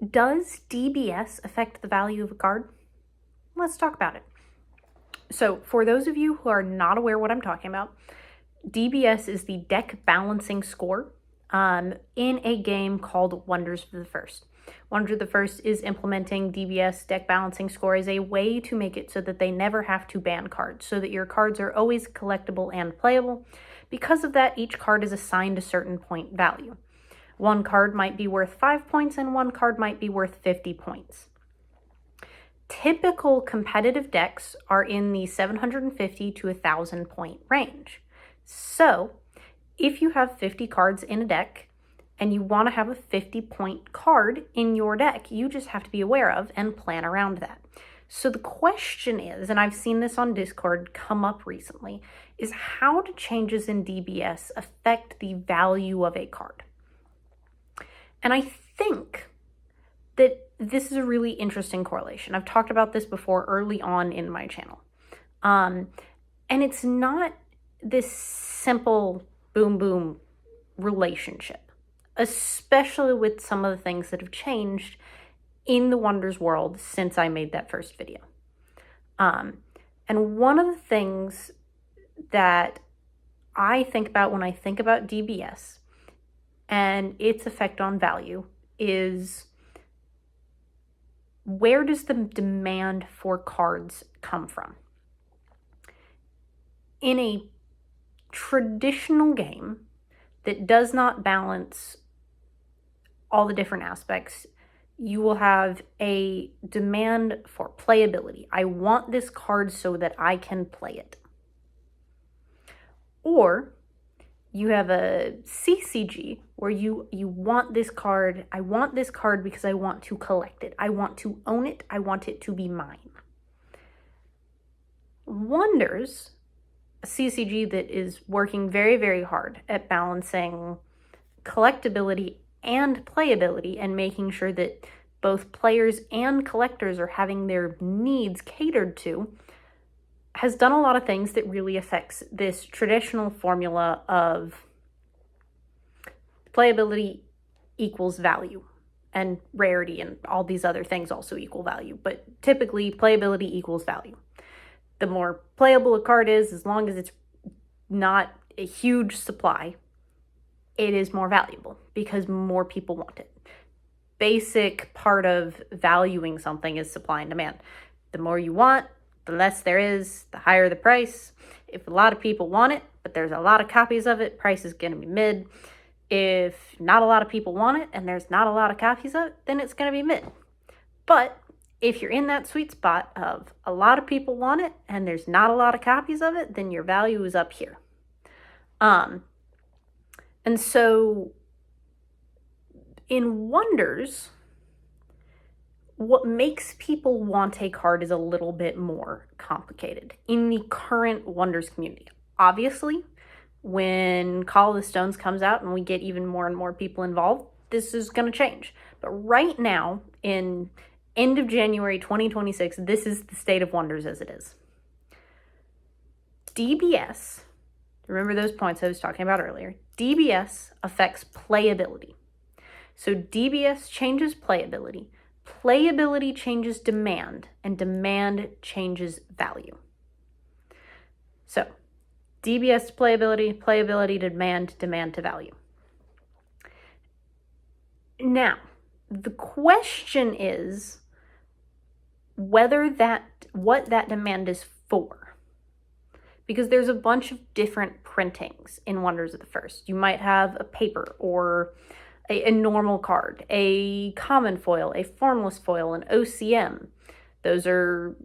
Does DBS affect the value of a card? Let's talk about it. So for those of you who are not aware what I'm talking about, DBS is the deck balancing score in a game called Wonders of the First. Wonders of the First is implementing DBS deck balancing score as a way to make it so that they never have to ban cards, so that your cards are always collectible and playable. Because of that, each card is assigned a certain point value. One card might be worth 5 points and one card might be worth 50 points. Typical competitive decks are in the 750 to 1,000 point range. So if you have 50 cards in a deck and you want to have a 50-point card in your deck, you just have to be aware of and plan around that. So the question is, and I've seen this on Discord come up recently, is how do changes in DBS affect the value of a card? And I think that this is a really interesting correlation. I've talked about this before early on in my channel. And it's not this simple boom boom relationship, especially with some of the things that have changed in the Wonders world since I made that first video. And one of the things that I think about when I think about DBS and its effect on value is, where does the demand for cards come from? In a traditional game that does not balance all the different aspects, you will have a demand for playability. I want this card so that I can play it. Or you have a CCG where you want this card. I want this card because I want to collect it. I want to own it. I want it to be mine. Wonders, a CCG that is working very, very hard at balancing collectability and playability and making sure that both players and collectors are having their needs catered to, has done a lot of things that really affects this traditional formula of playability equals value, and rarity and all these other things also equal value. But typically playability equals value. The more playable a card is, as long as it's not a huge supply, it is more valuable because more people want it. Basic part of valuing something is supply and demand. The more you want, the less there is, the higher the price. If a lot of people want it, but there's a lot of copies of it, price is going to be mid. If not a lot of people want it and there's not a lot of copies of it, then it's going to be mid. But if you're in that sweet spot of a lot of people want it and there's not a lot of copies of it, then your value is up here. And so in Wonders, what makes people want a card is a little bit more complicated in the current Wonders community. Obviously, when Call of the Stones comes out and we get even more and more people involved, this is going to change. But right now, in end of January 2026, this is the state of Wonders as it is. DBS, remember those points I was talking about earlier, DBS affects playability. So DBS changes playability. Playability changes demand, and demand changes value. So DBS to playability, playability to demand, demand to value. Now, the question is what that demand is for. Because there's a bunch of different printings in Wonders of the First. You might have a paper or a normal card, a common foil, a formless foil, an OCM. Those are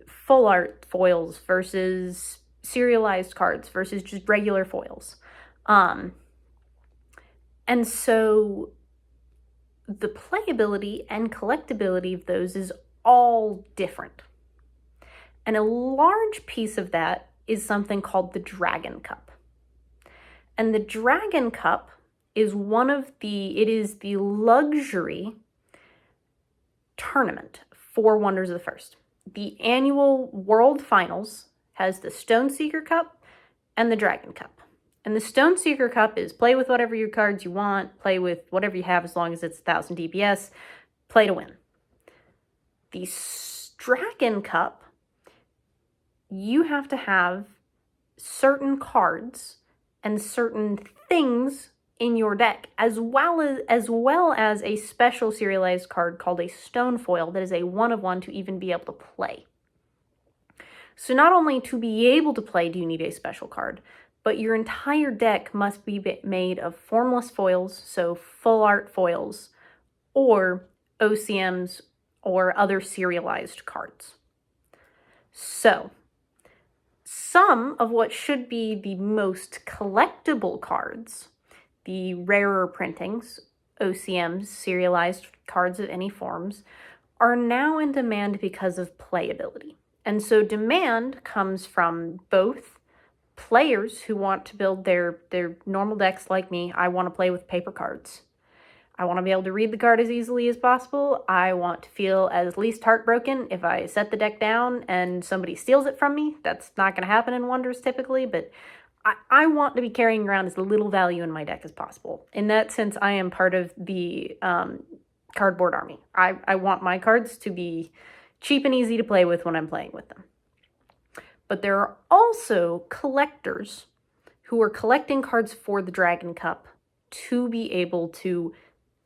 full art foils versus serialized cards versus just regular foils. And so the playability and collectability of those is all different. And a large piece of that is something called the Dragon Cup. And the Dragon Cup is the luxury tournament for Wonders of the First. The annual World Finals has the Stoneseeker Cup and the Dragon Cup. And the Stoneseeker Cup is play with whatever your cards you want, play with whatever you have as long as it's 1,000 DBS. play to win. The Dragon Cup, you have to have certain cards and certain things in your deck, as well as a special serialized card called a Stone Foil that is a 1/1 to even be able to play. So not only to be able to play do you need a special card, but your entire deck must be made of formless foils, so full art foils, or OCMs or other serialized cards. So, some of what should be the most collectible cards, the rarer printings, OCMs, serialized cards of any forms, are now in demand because of playability. And so demand comes from both players who want to build their normal decks like me. I want to play with paper cards. I want to be able to read the card as easily as possible. I want to feel as least heartbroken if I set the deck down and somebody steals it from me. That's not going to happen in Wonders typically, but I want to be carrying around as little value in my deck as possible. In that sense, I am part of the cardboard army. I want my cards to be cheap and easy to play with when I'm playing with them. But there are also collectors who are collecting cards for the Dragon Cup to be able to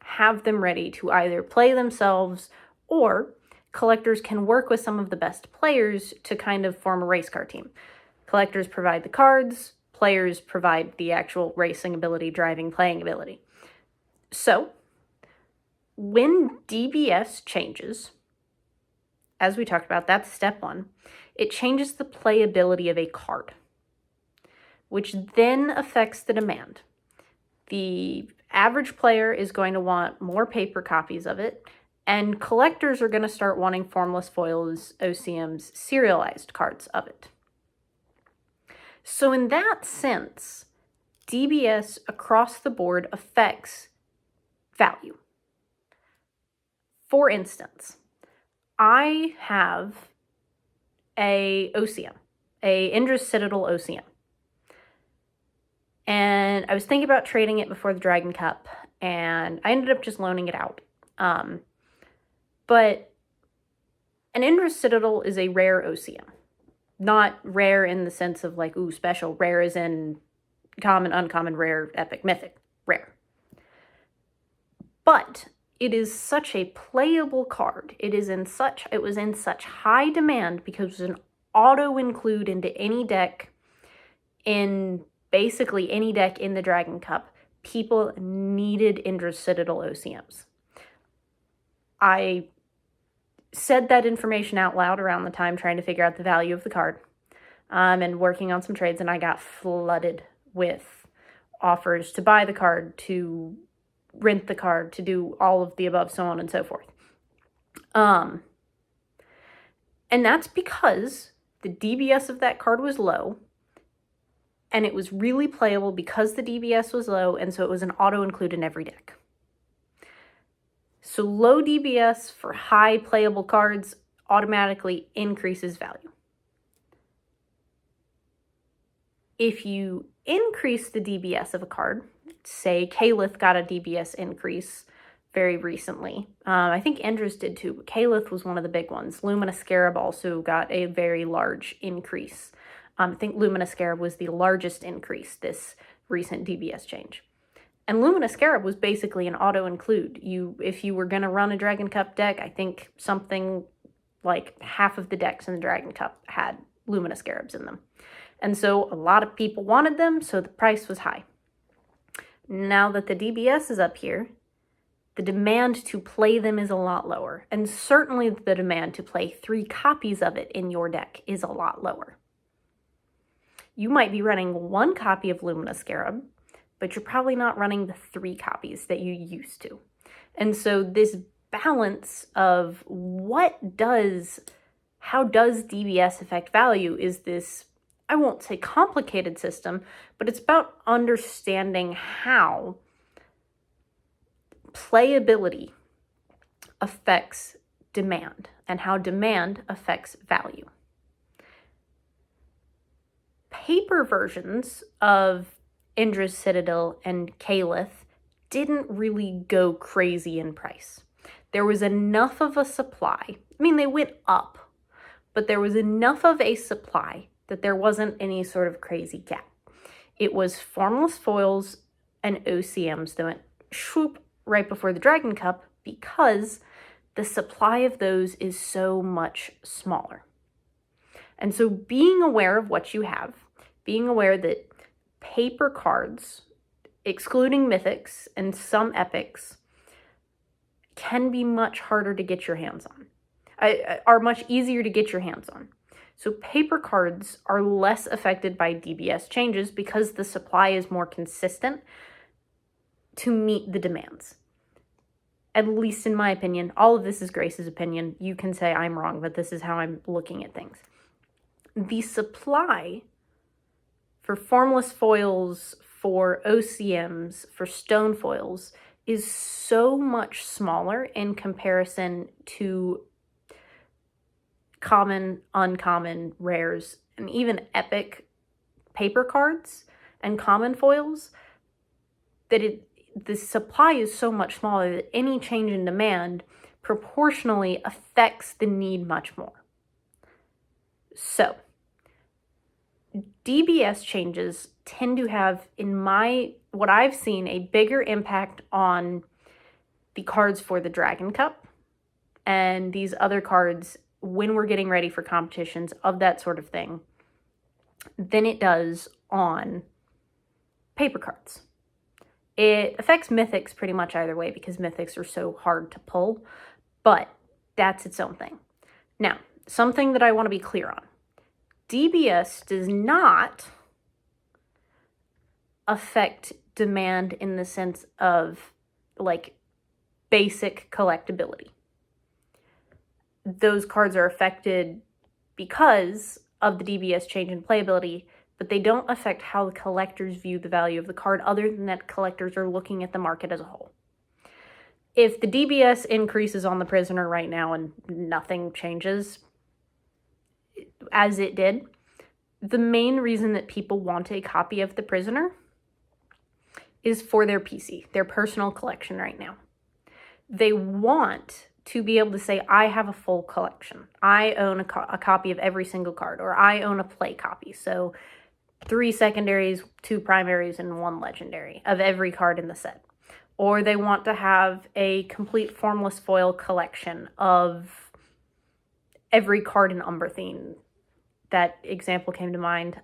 have them ready to either play themselves, or collectors can work with some of the best players to kind of form a race car team. Collectors provide the cards, players provide the actual racing ability, driving, playing ability. So, when DBS changes, as we talked about, that's step one, it changes the playability of a card, which then affects the demand. The average player is going to want more paper copies of it, and collectors are going to start wanting formless foils, OCMs, serialized cards of it. So in that sense, DBS across the board affects value. For instance, I have a OCM, a Indra's Citadel OCM. And I was thinking about trading it before the Dragon Cup, and I ended up just loaning it out. But an Indra's Citadel is a rare OCM. Not rare in the sense of like, ooh, special. Rare as in common, uncommon, rare, epic, mythic. Rare. But it is such a playable card. It was in such high demand because it was an auto include into any deck, in basically any deck in the Dragon Cup. People needed Indra's Citadel OCMs. I said that information out loud around the time trying to figure out the value of the card, and working on some trades, and I got flooded with offers to buy the card, to rent the card, to do all of the above, so on and so forth. And that's because the DBS of that card was low, and it was really playable because the DBS was low, and so it was an auto-include in every deck. So low DBS for high playable cards automatically increases value. If you increase the DBS of a card, say Kalith got a DBS increase very recently. I think Indra's did too, but Kalith was one of the big ones. Luminous Scarab also got a very large increase. I think Luminous Scarab was the largest increase this recent DBS change. And Luminous Scarab was basically an auto-include. If you were going to run a Dragon Cup deck, I think something like half of the decks in the Dragon Cup had Luminous Scarabs in them. And so a lot of people wanted them, so the price was high. Now that the DBS is up here, the demand to play them is a lot lower. And certainly the demand to play 3 copies of it in your deck is a lot lower. You might be running 1 copy of Luminous Scarab, but you're probably not running the 3 copies that you used to. And so this balance of how does DBS affect value is this, I won't say complicated system, but it's about understanding how playability affects demand and how demand affects value. Paper versions of Indra's Citadel and Kalith didn't really go crazy in price. there was enough of a supply. I mean, they went up, but there was enough of a supply that there wasn't any sort of crazy gap. It was formless foils and OCMs that went swoop right before the Dragon Cup because the supply of those is so much smaller. And so being aware of what you have, being aware that paper cards, excluding mythics and some epics, can be much harder to get your hands on, are much easier to get your hands on. So paper cards are less affected by DBS changes because the supply is more consistent to meet the demands. At least in my opinion. All of this is Grace's opinion. You can say I'm wrong, but this is how I'm looking at things. The supply for formless foils, for OCMs, for stone foils is so much smaller in comparison to common, uncommon, rares, and even epic paper cards and common foils that the supply is so much smaller that any change in demand proportionally affects the need much more. So, DBS changes tend to have, in what I've seen, a bigger impact on the cards for the Dragon Cup and these other cards when we're getting ready for competitions of that sort of thing than it does on paper cards. It affects mythics pretty much either way because mythics are so hard to pull, but that's its own thing. Now, something that I want to be clear on. DBS does not affect demand in the sense of like basic collectability. Those cards are affected because of the DBS change in playability, but they don't affect how the collectors view the value of the card other than that collectors are looking at the market as a whole. If the DBS increases on the Prisoner right now and nothing changes as it did, the main reason that people want a copy of the Prisoner is for their PC, their personal collection right now. They want to be able to say, I have a full collection. I own a copy of every single card, or I own a play copy. So 3 secondaries, 2 primaries, and 1 legendary of every card in the set. Or they want to have a complete formless foil collection of every card in Umberthine. That example came to mind.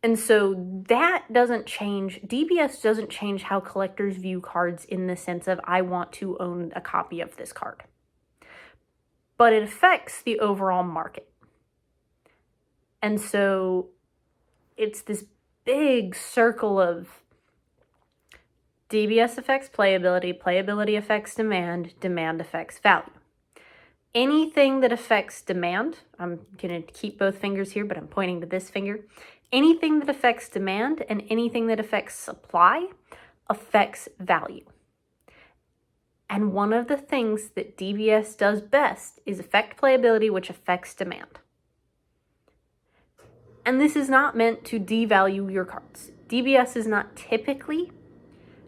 And so that doesn't change. DBS doesn't change how collectors view cards in the sense of, I want to own a copy of this card. But it affects the overall market. And so it's this big circle of DBS affects playability, playability affects demand, demand affects value. Anything that affects demand, I'm going to keep both fingers here, but I'm pointing to this finger. Anything that affects demand and anything that affects supply affects value. And one of the things that DBS does best is affect playability, which affects demand. And this is not meant to devalue your cards. DBS is not typically,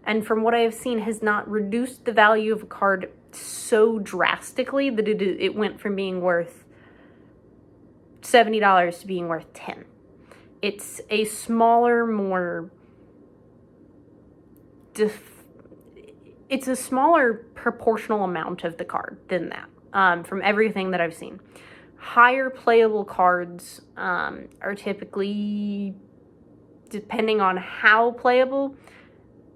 and from what I have seen, has not reduced the value of a card so drastically that it went from being worth $70 to being worth $10. It's a smaller, more it's a smaller proportional amount of the card than that, from everything that I've seen. Higher playable cards are typically, depending on how playable,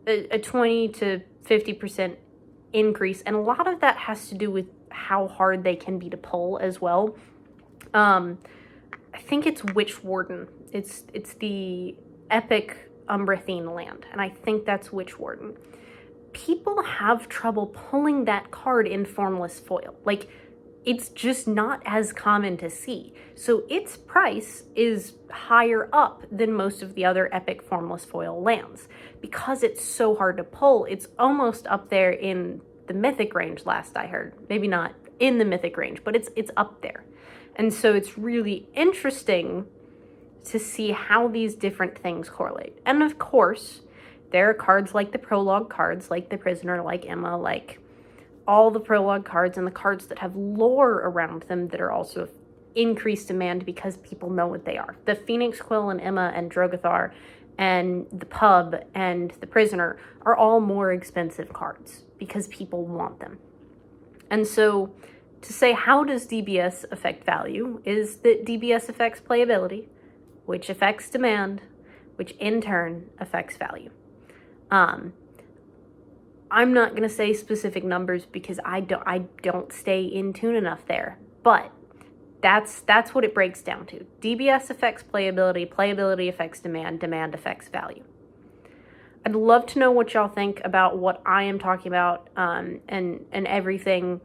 a 20 to 50% increase. And a lot of that has to do with how hard they can be to pull as well. I think it's Witch Warden. It's the epic Umberthine land, and I think that's Witch Warden. People have trouble pulling that card in formless foil. Like, it's just not as common to see. So its price is higher up than most of the other epic formless foil lands. Because it's so hard to pull, it's almost up there in the mythic range last I heard. Maybe not in the mythic range, but it's up there. And so it's really interesting to see how these different things correlate. And of course, there are cards like the prologue cards, like the Prisoner, like Emma, like all the prologue cards and the cards that have lore around them that are also increased demand because people know what they are. The Phoenix Quill and Emma and Drogothar and the Pub and the Prisoner are all more expensive cards because people want them. And so to say how does DBS affect value is that DBS affects playability, which affects demand, which in turn affects value. I'm not going to say specific numbers because I don't stay in tune enough there, but that's what it breaks down to. DBS affects playability, playability affects demand, demand affects value. I'd love to know what y'all think about what I am talking about and everything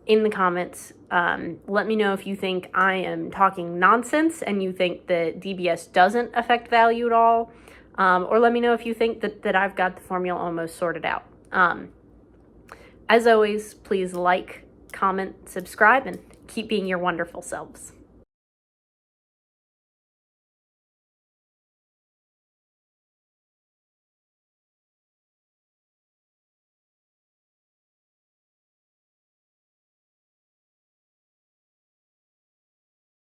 in the comments. Let me know if you think I am talking nonsense and you think that DBS doesn't affect value at all, or let me know if you think that I've got the formula almost sorted out. As always, please like, comment, subscribe, and keep being your wonderful selves.